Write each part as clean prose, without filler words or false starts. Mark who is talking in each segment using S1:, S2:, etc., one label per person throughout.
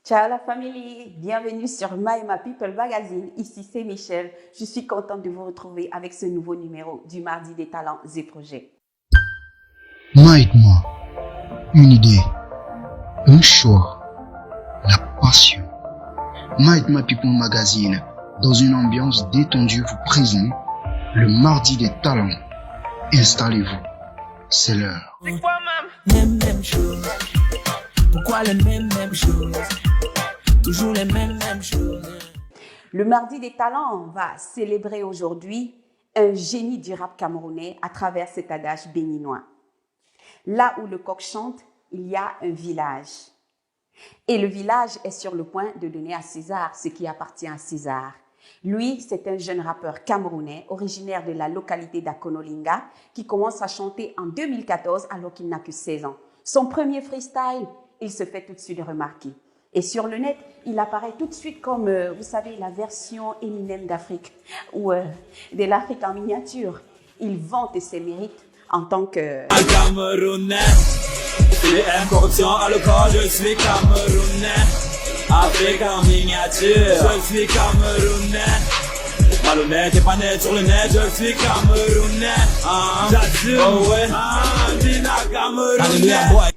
S1: Ciao la famille, bienvenue sur My Ma People Magazine. Ici c'est Michel. Je suis contente de vous retrouver avec ce nouveau numéro du Mardi des Talents et Projets.
S2: Moi, une idée, un choix, la passion. My People Magazine, dans une ambiance détendue, vous présente le Mardi des Talents. Installez-vous, c'est l'heure.
S3: Même chose. Pourquoi les mêmes choses? Toujours les mêmes choses.
S1: Le Mardi des Talents va célébrer aujourd'hui un génie du rap camerounais à travers cet adage béninois. Là où le coq chante, il y a un village. Et le village est sur le point de donner à César ce qui appartient à César. Lui, c'est un jeune rappeur camerounais originaire de la localité d'Akonolinga qui commence à chanter en 2014 alors qu'il n'a que 16 ans. Son premier freestyle, il se fait tout de suite remarquer. Et sur le net, il apparaît tout de suite comme, vous savez, la version Eminem d'Afrique ou de l'Afrique en miniature. Il vante ses mérites en tant que...
S4: Camerounais, c'est corruption à le corps, je suis Camerounais. Afrique en miniature, je suis Camerounais. Malhonnête et pas net sur le net, je suis Camerounais. J'assume, oh ouais, Dina Camerounais.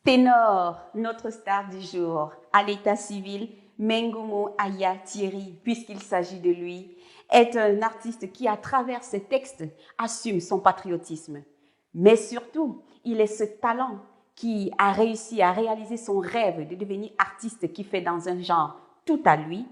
S1: Ténor, notre star du jour, à l'état civil, Mengomo Aya Thierry, puisqu'il s'agit de lui, est un artiste qui, à travers ses textes, assume son patriotisme. Mais surtout, il est ce talent qui a réussi à réaliser son rêve de devenir artiste qui fait dans un genre tout à lui,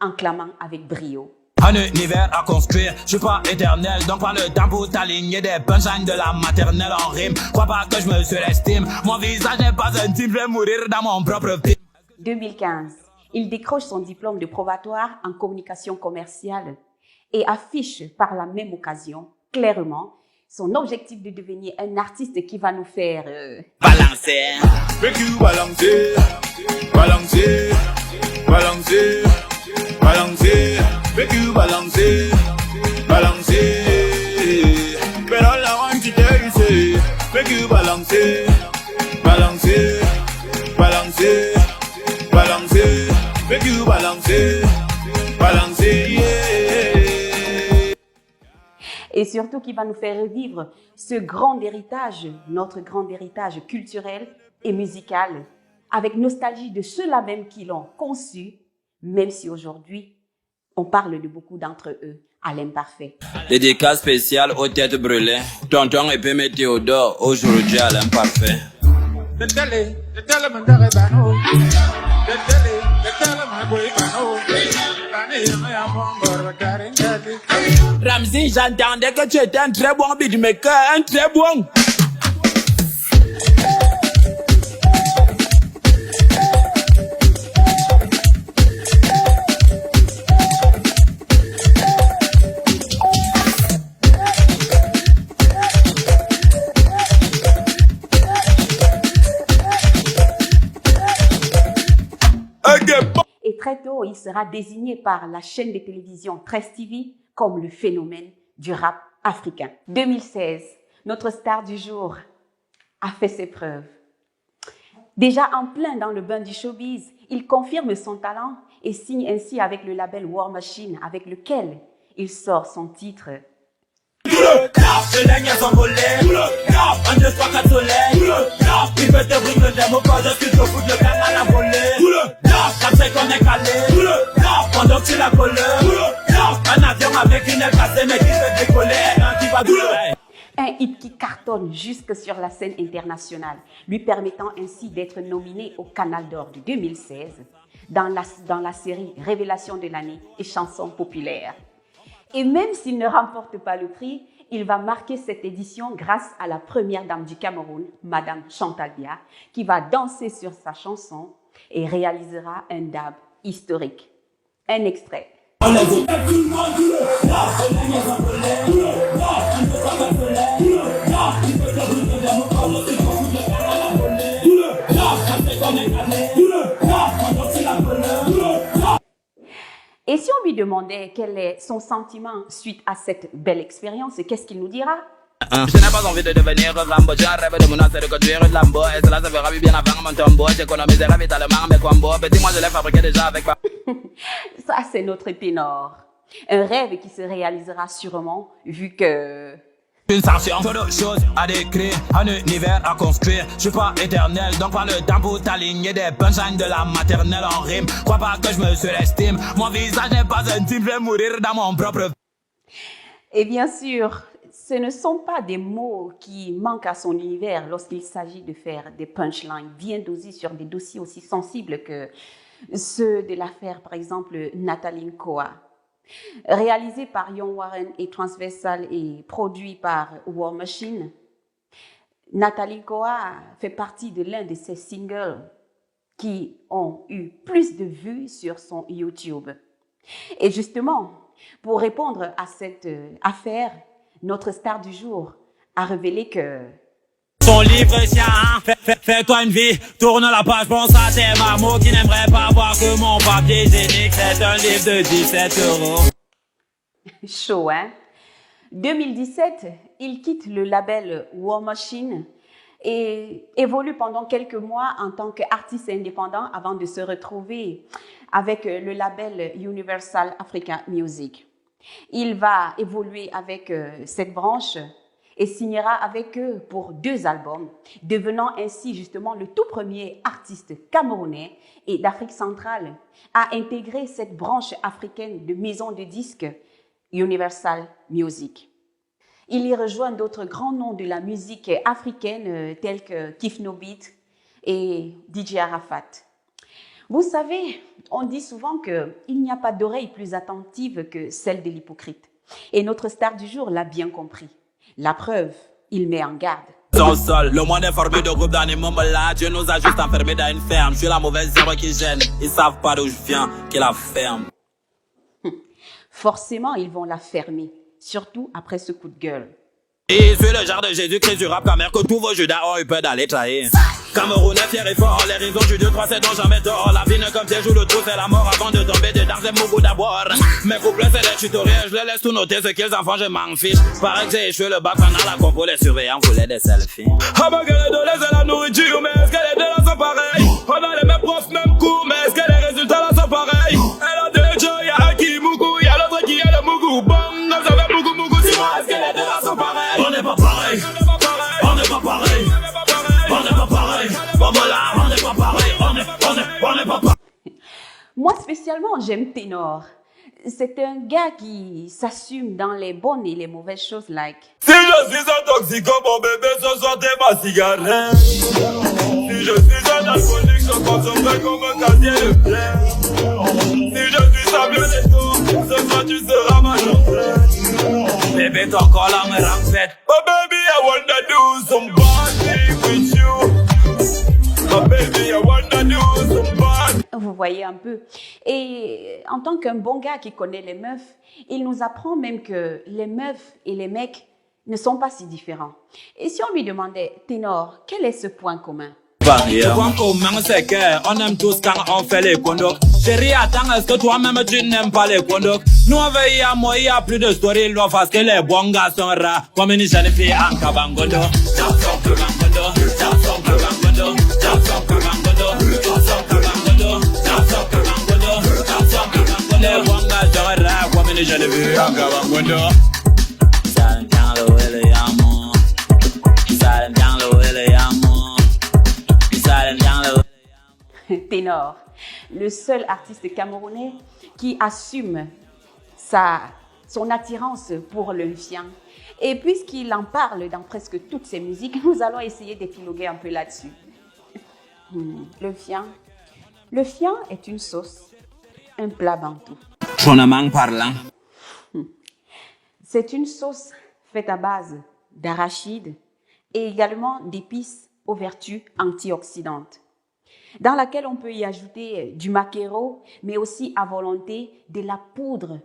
S1: en clamant avec brio.
S4: Un univers à construire, je suis pas éternel, donc pas le temps pour t'aligner des punchlines de la maternelle en rime. Crois pas que je me surestime, mon visage n'est pas intime, je vais mourir dans mon propre film.
S1: 2015, il décroche son diplôme de probatoire en communication commerciale et affiche par la même occasion, clairement, son objectif de devenir un artiste qui va nous faire...
S4: Balancer,
S5: balancer, balancer, balancer, balancer. Make you balancer, balancer. But all I want to tell you say, make you balancer, balancer, balancer, balancer. Make you balancer, balancer, yeah.
S1: Et surtout qui va nous faire revivre ce grand héritage, notre grand héritage culturel et musical, avec nostalgie de ceux-là même qui l'ont conçu, même si aujourd'hui, on parle de beaucoup d'entre eux à l'imparfait.
S4: Dédicace spéciale aux têtes brûlées. Tonton et Pémé Théodore, aujourd'hui à l'imparfait. Ramzi, j'entendais que tu étais un très bon beatmaker, un très bon.
S1: Et très tôt, il sera désigné par la chaîne de télévision 13 TV comme le phénomène du rap africain. 2016, notre star du jour a fait ses preuves. Déjà en plein dans le bain du showbiz, il confirme son talent et signe ainsi avec le label War Machine, avec lequel il sort son titre.
S4: Pendant que tu la un avion avec une cassée mais qui se décoller, qui va douler.
S1: Un hit qui cartonne jusque sur la scène internationale, lui permettant ainsi d'être nominé au Canal d'Or de 2016 dans la série Révélation de l'année et chansons populaires. Et même s'il ne remporte pas le prix, il va marquer cette édition grâce à la première dame du Cameroun, Madame Chantal Bia, qui va danser sur sa chanson et réalisera un dab historique. Un extrait. Et si on lui demandait quel est son sentiment suite à cette belle expérience, qu'est-ce qu'il nous dira?
S4: Je n'ai pas envie de devenir Rambo, j'ai un rêve de menacer de conduire une Lambo. Et cela se verra bien avant mon tombeau. J'économise et ravitaillement mes combos. Petit, moi je l'ai fabriqué déjà avec ma...
S1: Ça, c'est notre ténor. Un rêve qui se réalisera sûrement vu que...
S4: Une sanction, trop de choses à décrire, un univers à construire. Je suis pas éternel, donc pas le temps pour t'aligner des punchlines de la maternelle en rime. Crois pas que je me surestime, mon visage n'est pas intime, je vais mourir dans mon propre...
S1: Et bien sûr, ce ne sont pas des mots qui manquent à son univers lorsqu'il s'agit de faire des punchlines bien dosées sur des dossiers aussi sensibles que ceux de l'affaire, par exemple, Nathalie Nkoa. Réalisé par Young Warren et Transversal et produit par War Machine, Nathalie Nkoa fait partie de l'un de ses singles qui ont eu plus de vues sur son YouTube. Et justement, pour répondre à cette affaire, notre star du jour a révélé que
S4: Ton livre est chien, fais-toi une vie, tourne la page, pense à tes mamans qui n'aimeraient pas voir que mon papier hygiénique, c'est un livre de 17 €.
S1: chaud, hein? 2017, il quitte le label War Machine et évolue pendant quelques mois en tant qu'artiste indépendant avant de se retrouver avec le label Universal African Music. Il va évoluer avec cette branche et signera avec eux pour 2 albums, devenant ainsi justement le tout premier artiste camerounais et d'Afrique centrale à intégrer cette branche africaine de maison de disques Universal Music. Il y rejoint d'autres grands noms de la musique africaine tels que Kif No Beat et DJ Arafat. Vous savez, on dit souvent qu'il n'y a pas d'oreille plus attentive que celle de l'hypocrite. Et notre star du jour l'a bien compris. La preuve, il met en garde.
S4: Sans sol, le monde informé de groupe d'animaux là, Dieu nous a juste enfermés dans une ferme. Je suis la mauvaise herbe qui gêne, ils savent pas d'où je viens, qui la ferme.
S1: Forcément, ils vont la fermer, surtout après ce coup de gueule.
S4: Et je suis le genre de Jésus-Christ du rap camer que tous vos Judas ont eu peur d'aller trahir. Camerounais fier et fort, les raisons du 2-3 c'est donc jamais tort. La vie n'est comme tes jours, le trou c'est la mort avant de tomber dedans, c'est mon goût d'abord. Mes couplets c'est des tutoriels, je les laisse tout noter, ce qu'ils en font je m'en fiche. Pareil que j'ai échoué le bac pendant la compo, les surveillants voulaient des selfies. Ah bah gueule de laisser la nourriture, mais est-ce que les deux là sont pareils? On a les mêmes profs, mêmes cours, mais est-ce que les résultats là sont pareils? Elle a deux jeux, y'a un qui mougou, y'a l'autre qui a le mougou. Bon, vous avez mougou, dis-moi, est-ce que les deux là sont pareils? On n'est pas pareil, on n'est pas pareil. On n'est pas pareil, on n'est pas pareil, on n'est pas pareil.
S1: Moi, spécialement, j'aime Ténor. C'est un gars qui s'assume dans les bonnes et les mauvaises choses, like.
S4: Si je suis un toxico, mon bébé, ce soir t'es ma cigarette. Si je suis un alcoolique, je consommerai comme un casier de plaie. Si je suis sablé des tours, ce soir tu seras ma chanteuse. Bébé, ton corps là me rend fête. Oh baby, I wanna do some party with you. Oh baby, I wanna do some party.
S1: Vous voyez un peu. Et en tant qu'un bon gars qui connaît les meufs, il nous apprend même que les meufs et les mecs ne sont pas si différents. Et si on lui demandait, Ténor, quel est ce point commun?
S4: Le point commun c'est qu'on aime tous quand on fait les condocs. Chérie, attends, est-ce que toi-même tu n'aimes pas les condocs? Nous on veille à moi, il y a plus de story, l'on fasse que les bons gars sont rares. Comme une jeune fille en kabangondo. Les bons gars sont rares, comme une jeune fille en kabangondo. Ça me tient le wele yamo. Ça me tient le wele yamo.
S1: Ténor, le seul artiste camerounais qui assume son attirance pour le fian. Et puisqu'il en parle dans presque toutes ses musiques, nous allons essayer d'épiloguer un peu là-dessus. Le fian est une sauce, un plat bantou.
S4: Chonamang parlant.
S1: C'est une sauce faite à base d'arachide et également d'épices aux vertus antioxydantes, dans laquelle on peut y ajouter du maquereau, mais aussi à volonté de la poudre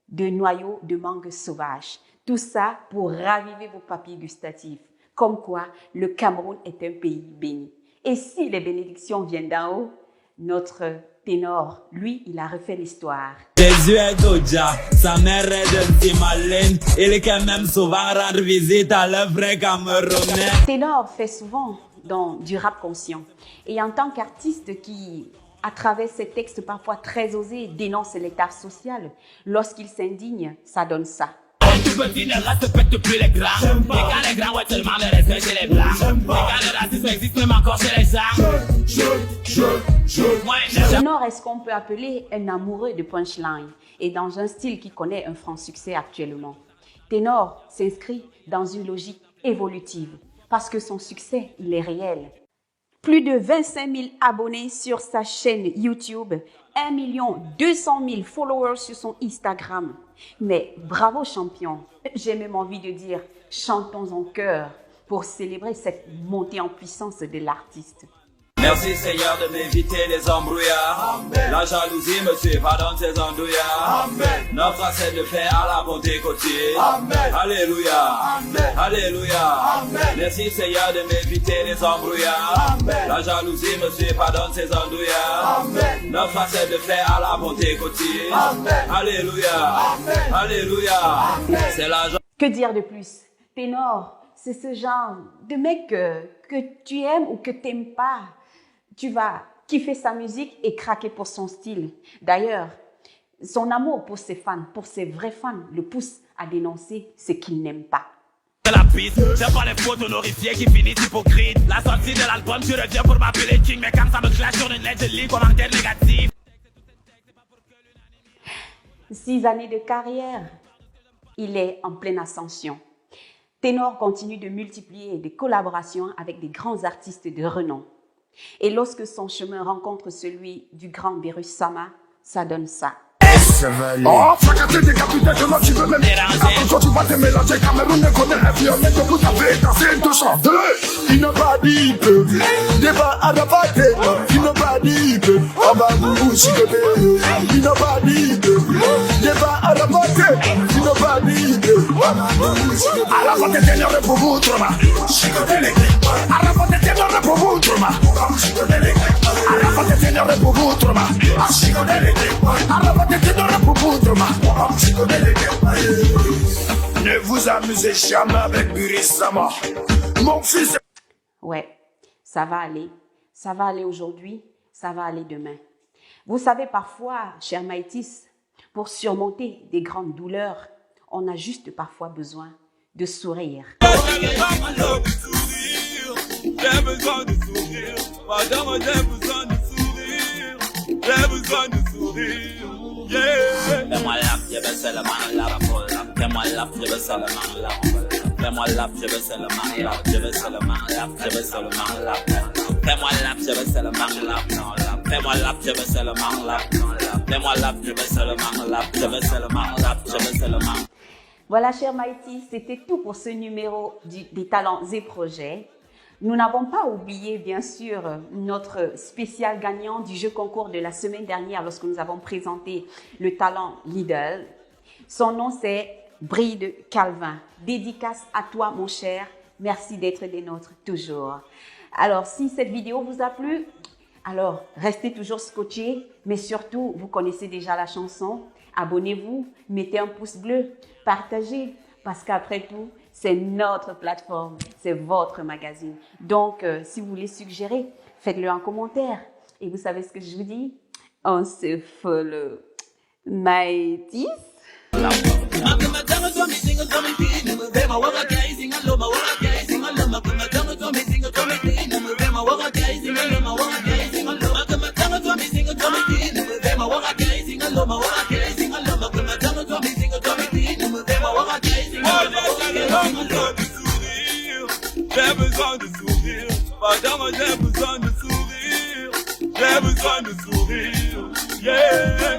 S1: de noyaux de mangue sauvage. Tout ça pour raviver vos papilles gustatives. Comme quoi, le Cameroun est un pays béni. Et si les bénédictions viennent d'en haut, notre Ténor, lui, il a refait l'histoire.
S4: Jésus est Doja, sa mère est de Timaline. Il est quand même souvent rendre visite à le vrai Camerounais.
S1: Ténor fait souvent du rap conscient. Et en tant qu'artiste qui, à travers ses textes parfois très osés, dénonce l'état social, lorsqu'il s'indigne, ça donne ça.
S3: Tu peux finir là, te pète plus les grands. Et quand les grands, ouais, seulement le respect chez les blancs. Et quand le racisme existe même encore chez les gens.
S1: Ténor est ce qu'on peut appeler un amoureux de punchline et dans un style qui connaît un franc succès actuellement. Ténor s'inscrit dans une logique évolutive parce que son succès, il est réel. Plus de 25 000 abonnés sur sa chaîne YouTube, 1 200 000 followers sur son Instagram. Mais bravo champion, j'ai même envie de dire chantons en chœur pour célébrer cette montée en puissance de l'artiste.
S4: Merci Seigneur de m'éviter les embrouillards. Amen. La jalousie me suit pas dans tes andouillards. Amen. Notre c'est de faire à la bonté côtier. Amen. Alléluia. Amen. Alléluia. Amen. Merci Seigneur de m'éviter les embrouillards. Amen. La jalousie me suit pas dans tes andouillards. Amen. Notre c'est de faire à la bonté côtier. Amen. Alléluia. Amen. Alléluia. Amen. C'est la joie.
S1: Que dire de plus? Ténor, c'est ce genre de mec que tu aimes ou que t'aimes pas. Tu vas kiffer sa musique et craquer pour son style. D'ailleurs, son amour pour ses fans, pour ses vrais fans, le pousse à dénoncer ce qu'il n'aime pas.
S3: La piste, j'aime pas les fautes honorifiées qui finissent hypocrites. La sortie de l'album, tu reviens pour m'appeler King, mais quand ça me clash sur une lettre, je lis commentaires négatifs.
S1: 6 années de carrière, il est en pleine ascension. Ténor continue de multiplier des collaborations avec des grands artistes de renom. Et lorsque son chemin rencontre celui du grand Beerus Sama, ça donne ça.
S5: Ça va aller. Oh, fracassé, décapité, que là tu veux même. Attention, tu vas te mélanger. Cameroun ne connaît rien, vieux, mais que vous avez dansé de chanter. Il n'a pas dit que. Débat à la pâté. Il n'a pas dit que. On va vous chicoter. Il n'a pas dit que. Débat à la pâté. Il n'a pas dit que. On va vous chicoter. À la pâté, t'es pour vous, Troma. Chicoter les clés. À la pâté, t'es pour vous, Troma. Chicoter les clés. À la pâté, t'es pour vous, Troma. Chicoter les clés. À la pâté, t'es ne vous amusez jamais avec Beerus Sama. Mon fils.
S1: Ouais, ça va aller. Ça va aller aujourd'hui, ça va aller demain. Vous savez, parfois, cher Maïtis, pour surmonter des grandes douleurs, on a juste parfois besoin de sourire.
S4: J'ai besoin de sourire. Madame, j'ai besoin de sourire. J'ai besoin de sourire.
S3: Fais-moi lap, je veux seulement la folle. Fais-moi lap, je veux seulement la folle. Fais-moi lap, je veux seulement lap. Je veux seulement lap, je veux seulement lap. Fais-moi lap, je veux seulement lap. Fais-moi lap, je veux seulement lap. Fais-moi lap, je veux seulement lap. Je veux seulement lap, je veux seulement.
S1: Voilà, cher Maïti, c'était tout pour ce numéro des talents et projets. Nous n'avons pas oublié, bien sûr, notre spécial gagnant du jeu concours de la semaine dernière lorsque nous avons présenté le talent Lidl. Son nom, c'est Bride Calvin. Dédicace à toi, mon cher. Merci d'être des nôtres toujours. Alors, si cette vidéo vous a plu, alors restez toujours scotchés, mais surtout, vous connaissez déjà la chanson. Abonnez-vous, mettez un pouce bleu, partagez, parce qu'après tout, c'est notre plateforme, c'est votre magazine. Donc, si vous voulez suggérer, faites-le en commentaire. Et vous savez ce que je vous dis? On se follow. Maïtis.
S4: J'ai besoin de sourire, madame, j'ai besoin de sourire, j'ai besoin de sourire, yeah.